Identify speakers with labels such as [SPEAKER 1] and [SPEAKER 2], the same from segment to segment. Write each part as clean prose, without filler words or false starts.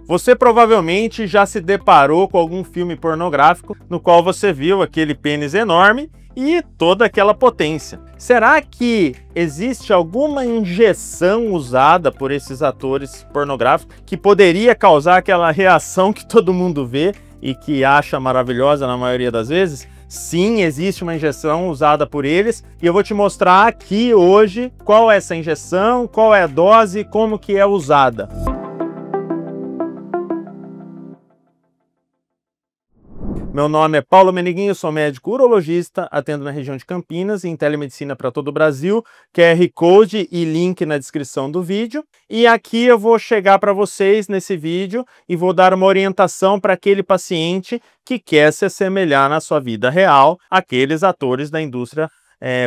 [SPEAKER 1] Você provavelmente já se deparou com algum filme pornográfico no qual você viu aquele pênis enorme e toda aquela potência. Será que existe alguma injeção usada por esses atores pornográficos que poderia causar aquela reação que todo mundo vê e que acha maravilhosa na maioria das vezes? Sim, existe uma injeção usada por eles e eu vou te mostrar aqui hoje qual é essa injeção, qual é a dose e como que é usada. Meu nome é Paulo Meneguinho, sou médico urologista, atendo na região de Campinas, em telemedicina para todo o Brasil, QR Code e link na descrição do vídeo. E aqui eu vou chegar para vocês nesse vídeo e vou dar uma orientação para aquele paciente que quer se assemelhar na sua vida real àqueles atores da indústria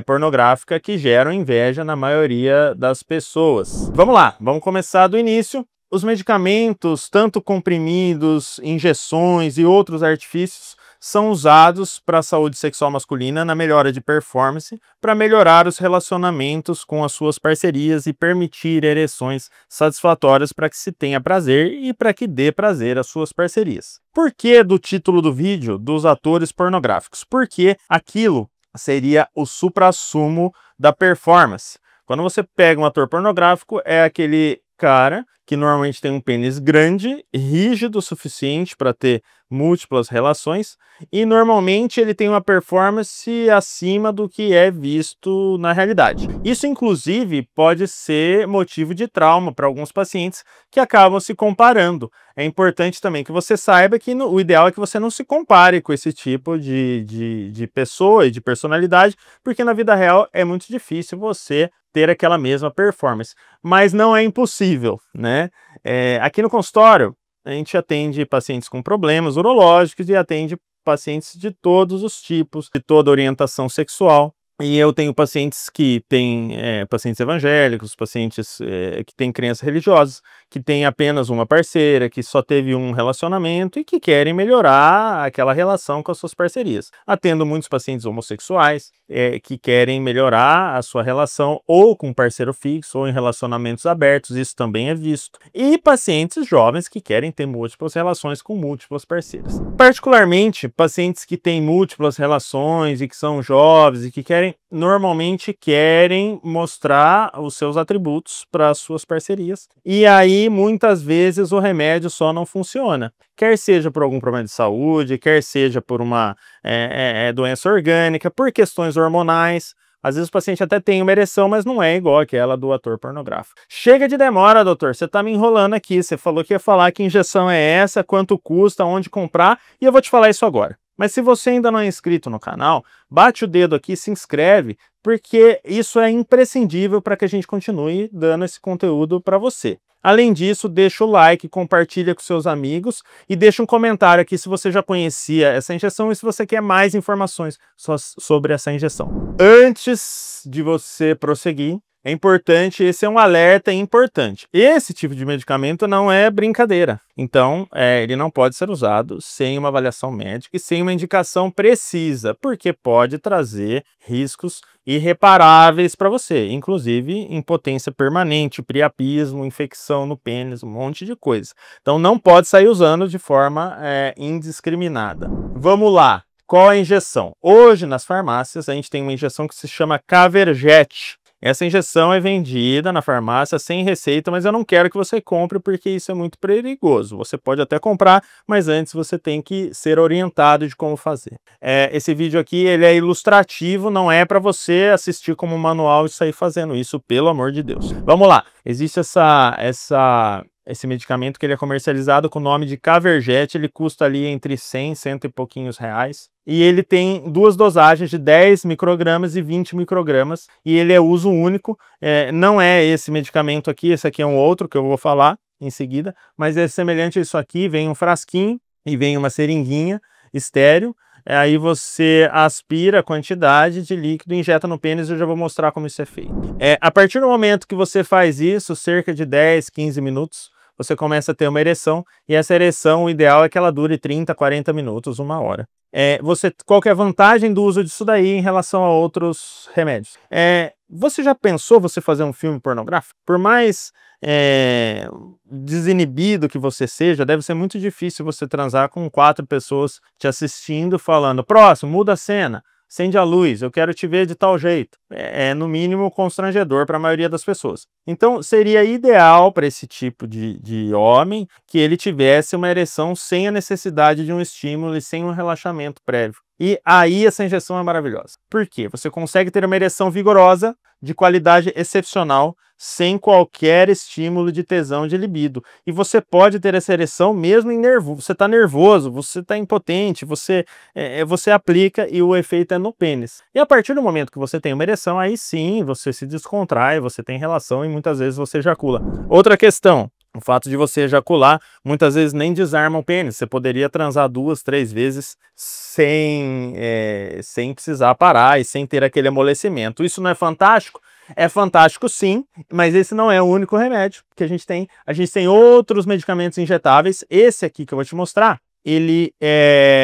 [SPEAKER 1] pornográfica que geram inveja na maioria das pessoas. Vamos lá, vamos começar do início. Os medicamentos, tanto comprimidos, injeções e outros artifícios, são usados para a saúde sexual masculina na melhora de performance, para melhorar os relacionamentos com as suas parcerias e permitir ereções satisfatórias para que se tenha prazer e para que dê prazer às suas parcerias. Por que do título do vídeo dos atores pornográficos? Porque aquilo seria o suprassumo da performance. Quando você pega um ator pornográfico, é aquele cara que normalmente tem um pênis grande, rígido o suficiente para ter múltiplas relações e normalmente ele tem uma performance acima do que é visto na realidade. Isso inclusive pode ser motivo de trauma para alguns pacientes que acabam se comparando. É importante também que você saiba que o ideal é que você não se compare com esse tipo de pessoa e de personalidade, porque na vida real é muito difícil você ter aquela mesma performance, mas não é impossível, né? Aqui no consultório, a gente atende pacientes com problemas urológicos e atende pacientes de todos os tipos, de toda orientação sexual. E eu tenho pacientes que têm pacientes evangélicos, pacientes que têm crenças religiosas, que têm apenas uma parceira, que só teve um relacionamento e que querem melhorar aquela relação com as suas parcerias. Atendo muitos pacientes homossexuais que querem melhorar a sua relação ou com um parceiro fixo ou em relacionamentos abertos, isso também é visto. E pacientes jovens que querem ter múltiplas relações com múltiplas parceiras. Particularmente, pacientes que têm múltiplas relações e que são jovens e que normalmente querem mostrar os seus atributos para as suas parcerias. E aí, muitas vezes, o remédio só não funciona. Quer seja por algum problema de saúde, quer seja por uma doença orgânica, por questões hormonais. Às vezes o paciente até tem uma ereção, mas não é igual aquela do ator pornográfico. Chega de demora, doutor, você está me enrolando aqui. Você falou que ia falar que injeção é essa, quanto custa, onde comprar, e eu vou te falar isso agora. Mas se você ainda não é inscrito no canal, bate o dedo aqui, se inscreve, porque isso é imprescindível para que a gente continue dando esse conteúdo para você. Além disso, deixa o like, compartilha com seus amigos e deixa um comentário aqui se você já conhecia essa injeção e se você quer mais informações sobre essa injeção. Antes de você prosseguir, é importante, esse é um alerta importante. Esse tipo de medicamento não é brincadeira. Então, ele não pode ser usado sem uma avaliação médica e sem uma indicação precisa, porque pode trazer riscos irreparáveis para você, inclusive impotência permanente, priapismo, infecção no pênis, um monte de coisa. Então, não pode sair usando de forma indiscriminada. Vamos lá. Qual a injeção? Hoje, nas farmácias, a gente tem uma injeção que se chama Caverjet. Essa injeção é vendida na farmácia sem receita, mas eu não quero que você compre porque isso é muito perigoso. Você pode até comprar, mas antes você tem que ser orientado de como fazer. Esse vídeo aqui ele é ilustrativo, não é para você assistir como manual e sair fazendo isso, pelo amor de Deus. Vamos lá, existe esse medicamento que ele é comercializado com o nome de Caverjet, ele custa ali entre 100 e 100 e pouquinhos reais. E ele tem duas dosagens de 10 microgramas e 20 microgramas, e ele é uso único. Não é esse medicamento aqui, esse aqui é um outro que eu vou falar em seguida, mas é semelhante a isso aqui, vem um frasquinho e vem uma seringuinha estéreo. Aí você aspira a quantidade de líquido, injeta no pênis e eu já vou mostrar como isso é feito. A partir do momento que você faz isso, cerca de 10, 15 minutos, você começa a ter uma ereção, e essa ereção, o ideal é que ela dure 30, 40 minutos, 1 hora. Qual que é a vantagem do uso disso daí em relação a outros remédios? Você já pensou você fazer um filme pornográfico? Por mais desinibido que você seja, deve ser muito difícil você transar com 4 pessoas te assistindo, falando: próximo, muda a cena, acende a luz, eu quero te ver de tal jeito. No mínimo constrangedor para a maioria das pessoas. Então seria ideal para esse tipo de homem que ele tivesse uma ereção sem a necessidade de um estímulo e sem um relaxamento prévio. E aí essa injeção é maravilhosa. Por quê? Você consegue ter uma ereção vigorosa, de qualidade excepcional, sem qualquer estímulo de tesão, de libido. E você pode ter essa ereção mesmo em nervoso. Você está nervoso, você está impotente, você aplica e o efeito é no pênis. E a partir do momento que você tem uma ereção, aí sim você se descontrai, você tem relação e muitas vezes você ejacula. Outra questão. O fato de você ejacular, muitas vezes nem desarma o pênis. Você poderia transar 2, 3 vezes sem precisar parar e sem ter aquele amolecimento. Isso não é fantástico? É fantástico sim, mas esse não é o único remédio que a gente tem. A gente tem outros medicamentos injetáveis. Esse aqui que eu vou te mostrar,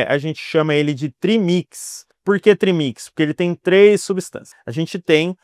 [SPEAKER 1] a gente chama ele de Trimix. Por que Trimix? Porque ele tem 3 substâncias. A gente tem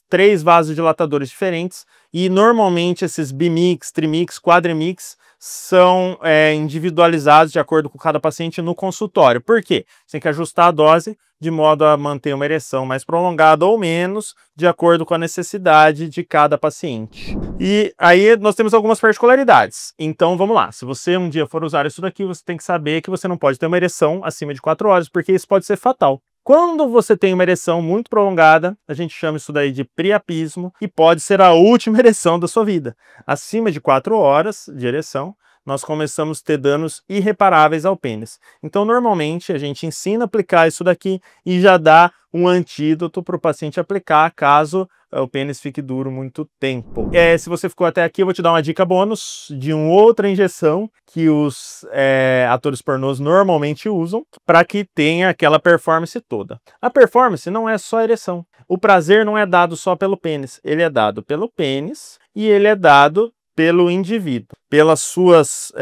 [SPEAKER 1] 3 vasodilatadores diferentes e normalmente esses bimix, trimix, quadrimix são individualizados de acordo com cada paciente no consultório. Por quê? Você tem que ajustar a dose de modo a manter uma ereção mais prolongada ou menos, de acordo com a necessidade de cada paciente. E aí nós temos algumas particularidades. Então vamos lá, se você um dia for usar isso daqui, você tem que saber que você não pode ter uma ereção acima de 4 horas, porque isso pode ser fatal. Quando você tem uma ereção muito prolongada, a gente chama isso daí de priapismo e pode ser a última ereção da sua vida. Acima de 4 horas de ereção, nós começamos a ter danos irreparáveis ao pênis. Então, normalmente, a gente ensina a aplicar isso daqui e já dá um antídoto para o paciente aplicar caso o pênis fique duro muito tempo. Se você ficou até aqui, eu vou te dar uma dica bônus de uma outra injeção que os atores pornôs normalmente usam para que tenha aquela performance toda. A performance não é só ereção. O prazer não é dado só pelo pênis. Ele é dado pelo pênis e ele é dado pelo indivíduo, pelas suas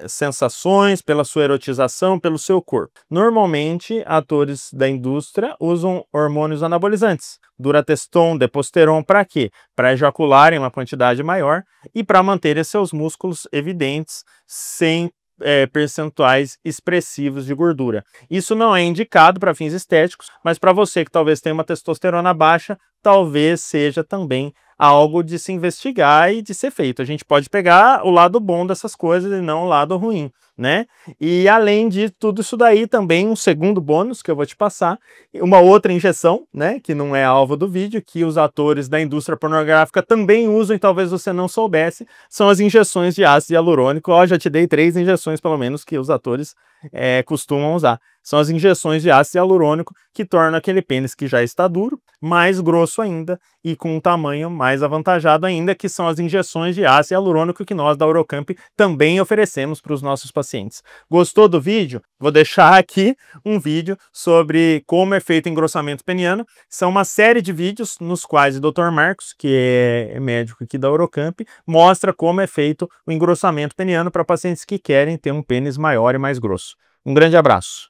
[SPEAKER 1] sensações, pela sua erotização, pelo seu corpo. Normalmente, atores da indústria usam hormônios anabolizantes, Durateston, Deposteron, para quê? Para ejacularem uma quantidade maior e para manterem seus músculos evidentes sem percentuais expressivos de gordura. Isso não é indicado para fins estéticos, mas para você que talvez tenha uma testosterona baixa, talvez seja também algo de se investigar e de ser feito. A gente pode pegar o lado bom dessas coisas e não o lado ruim, né? E além de tudo isso daí, também um segundo bônus que eu vou te passar, uma outra injeção, né, que não é alvo do vídeo, que os atores da indústria pornográfica também usam e talvez você não soubesse, são as injeções de ácido hialurônico. Ó, já te dei 3 injeções, pelo menos, que os atores costumam usar. São as injeções de ácido hialurônico que tornam aquele pênis que já está duro, mais grosso ainda e com um tamanho mais avantajado ainda, que são as injeções de ácido hialurônico que nós da Urocamp também oferecemos para os nossos pacientes. Gostou do vídeo? Vou deixar aqui um vídeo sobre como é feito o engrossamento peniano. São uma série de vídeos nos quais o Dr. Marcos, que é médico aqui da Urocamp, mostra como é feito o engrossamento peniano para pacientes que querem ter um pênis maior e mais grosso. Um grande abraço.